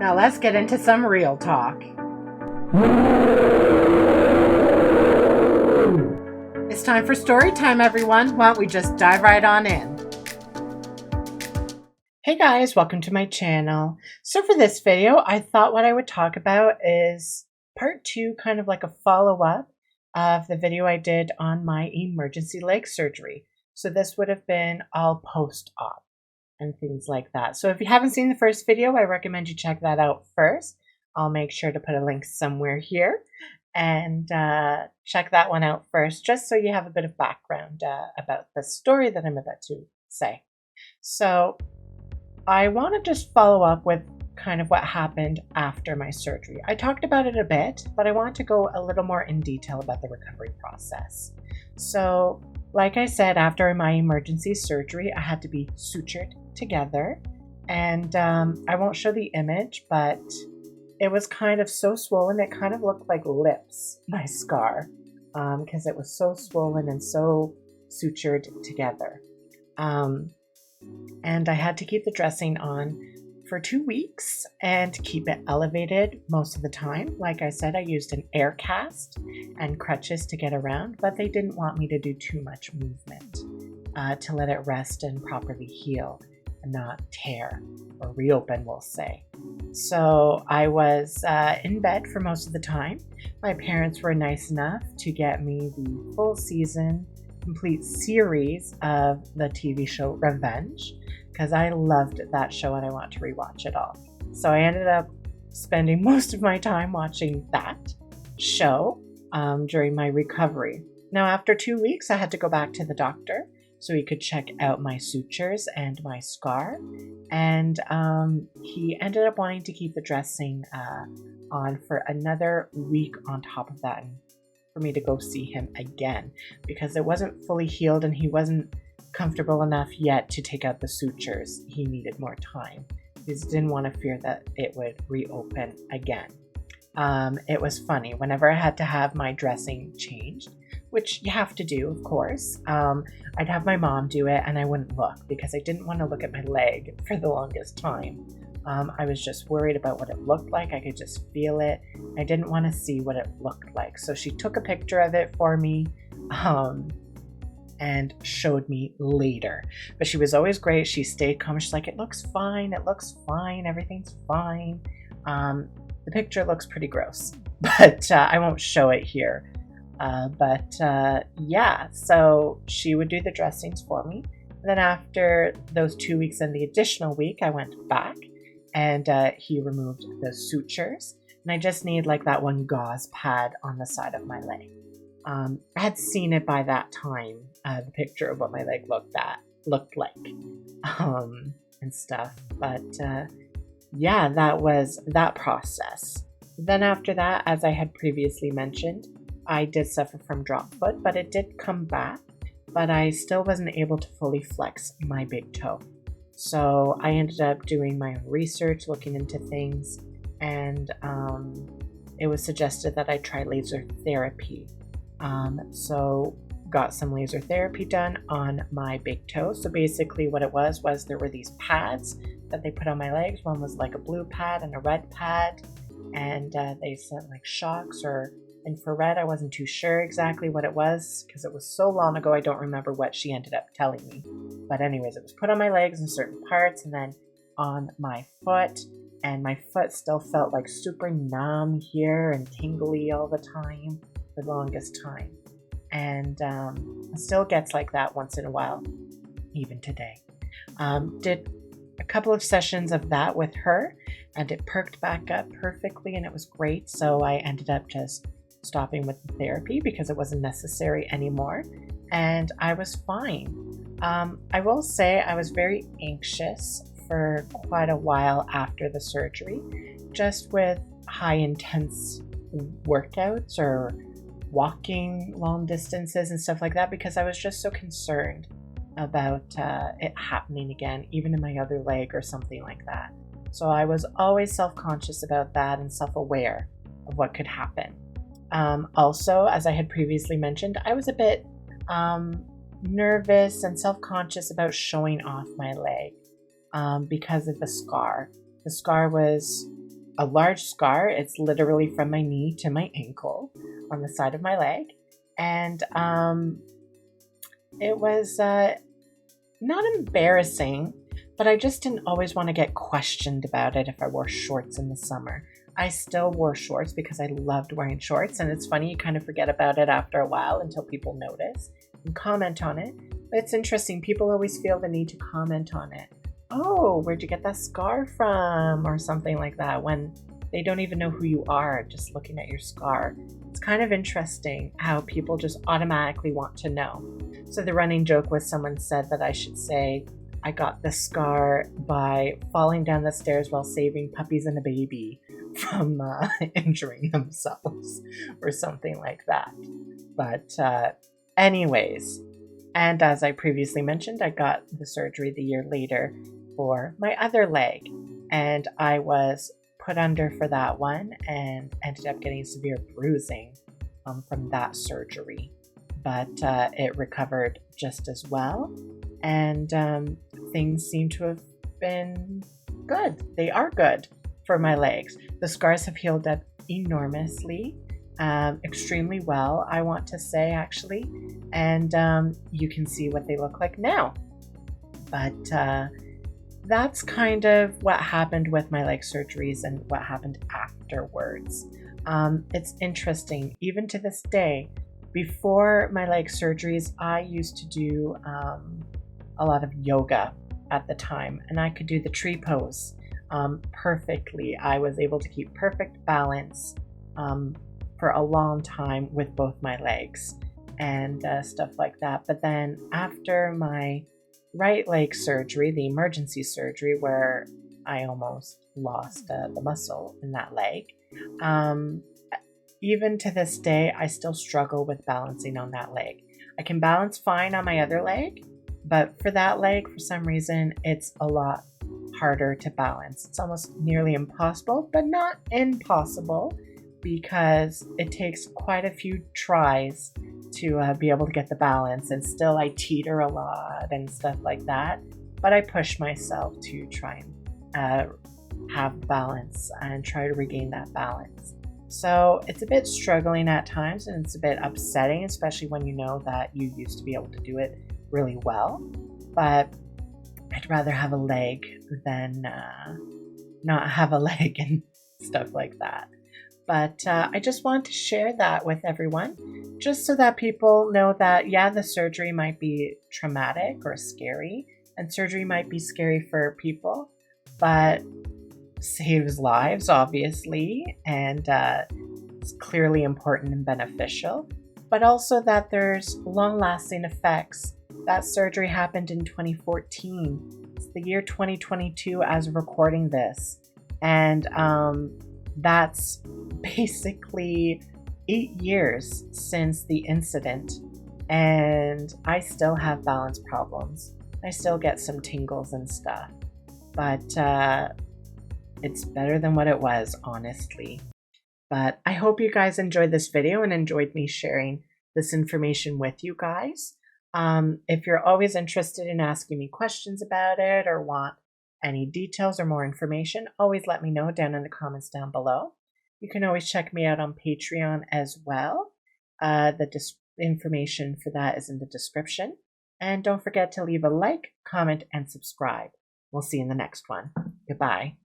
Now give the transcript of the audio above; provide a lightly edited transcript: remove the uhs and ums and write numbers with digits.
Now let's get into some real talk. It's time for story time, everyone. Why don't we just dive right on in? Hey guys, welcome to my channel. So for this video, I thought what I would talk about is part 2, kind of like a follow-up of the video I did on my emergency leg surgery. So this would have been all post-op and things like that. So if you haven't seen the first video, I recommend you check that out first. I'll make sure to put a link somewhere here and check that one out first, just so you have a bit of background about the story that I'm about to say. So I want to just follow up with kind of what happened after my surgery. I talked about it a bit, but I want to go a little more in detail about the recovery process. So like I said, after my emergency surgery, I had to be sutured together, and I won't show the image, but it was kind of so swollen. It kind of looked like lips, my scar, because it was so swollen and so sutured together. And I had to keep the dressing on for 2 weeks and keep it elevated most of the time. Like I said, I used an air cast and crutches to get around, but they didn't want me to do too much movement to let it rest and properly heal and not tear or reopen, we'll say. So I was in bed for most of the time. My parents were nice enough to get me the full season, complete series of the TV show Revenge, because I loved that show and I want to rewatch it all. So I ended up spending most of my time watching that show during my recovery. Now, after 2 weeks, I had to go back to the doctor so he could check out my sutures and my scar. And he ended up wanting to keep the dressing on for another week on top of that, and for me to go see him again, because it wasn't fully healed and he wasn't comfortable enough yet to take out the sutures. He needed more time. He just didn't want to fear that it would reopen again. It was funny. Whenever I had to have my dressing changed, which you have to do, of course, I'd have my mom do it, and I wouldn't look because I didn't want to look at my leg for the longest time. I was just worried about what it looked like. I could just feel it. I didn't want to see what it looked like. So she took a picture of it for me and showed me later. But she was always great. She stayed calm. She's like, it looks fine. It looks fine. Everything's fine. The picture looks pretty gross, but I won't show it here. Yeah, so she would do the dressings for me. And then after those 2 weeks and the additional week, I went back and he removed the sutures. And I just need like that one gauze pad on the side of my leg. I had seen it by that time, the picture of what my leg looked like and stuff. But yeah, that was that process. Then after that, as I had previously mentioned, I did suffer from drop foot, but it did come back, but I still wasn't able to fully flex my big toe. So I ended up doing my own research, looking into things, and it was suggested that I try laser therapy. So got some laser therapy done on my big toe. So basically what it was there were these pads that they put on my legs. One was like a blue pad and a red pad, and they sent like shocks or infrared. I wasn't too sure exactly what it was because it was so long ago. I don't remember what she ended up telling me. But anyways, it was put on my legs in certain parts and then on my foot. And my foot still felt like super numb here and tingly all the time for the longest time. And it still gets like that once in a while, even today. Did a couple of sessions of that with her, and it perked back up perfectly, and it was great. So I ended up just stopping with the therapy because it wasn't necessary anymore, and I was fine. I will say I was very anxious for quite a while after the surgery, just with high intense workouts or walking long distances and stuff like that, because I was just so concerned about it happening again, even in my other leg or something like that. So I was always self-conscious about that and self-aware of what could happen. Also, as I had previously mentioned, I was a bit nervous and self-conscious about showing off my leg because of the scar. The scar was a large scar. It's literally from my knee to my ankle on the side of my leg. And it was not embarrassing, but I just didn't always want to get questioned about it if I wore shorts in the summer. I still wore shorts because I loved wearing shorts, and it's funny, you kind of forget about it after a while until people notice and comment on it. But it's interesting, people always feel the need to comment on it. Oh, where'd you get that scar from? Or something like that, when they don't even know who you are just looking at your scar. It's kind of interesting how people just automatically want to know. So the running joke was, someone said that I should say, I got the scar by falling down the stairs while saving puppies and a baby from injuring themselves or something like that. But anyways, and as I previously mentioned, I got the surgery the year later for my other leg, and I was put under for that one and ended up getting severe bruising from that surgery. But it recovered just as well, and things seem to have been good. They are good for my legs. The scars have healed up enormously, extremely well, I want to say, actually, and you can see what they look like now. But that's kind of what happened with my leg surgeries and what happened afterwards. It's interesting, even to this day, before my leg surgeries, I used to do a lot of yoga at the time, and I could do the tree pose perfectly. I was able to keep perfect balance for a long time with both my legs and stuff like that. But then after my right leg surgery, the emergency surgery where I almost lost the muscle in that leg, even to this day, I still struggle with balancing on that leg. I can balance fine on my other leg, but for that leg, for some reason, it's a lot harder to balance. It's almost nearly impossible, but not impossible, because it takes quite a few tries to be able to get the balance, and still I teeter a lot and stuff like that. But I push myself to try and have balance and try to regain that balance. So it's a bit struggling at times, and it's a bit upsetting, especially when you know that you used to be able to do it really well. But I'd rather have a leg than not have a leg and stuff like that. But I just want to share that with everyone, just so that people know that, yeah, the surgery might be traumatic or scary, and surgery might be scary for people, but saves lives, obviously, and it's clearly important and beneficial, but also that there's long-lasting effects. That surgery happened in 2014. It's the year 2022 as of recording this, and that's basically 8 years since the incident, and I still have balance problems. I still get some tingles and stuff, but it's better than what it was, honestly. But I hope you guys enjoyed this video and enjoyed me sharing this information with you guys. If you're always interested in asking me questions about it or want any details or more information, always let me know down in the comments down below. You can always check me out on Patreon as well. The information for that is in the description. And don't forget to leave a like, comment, and subscribe. We'll see you in the next one. Goodbye.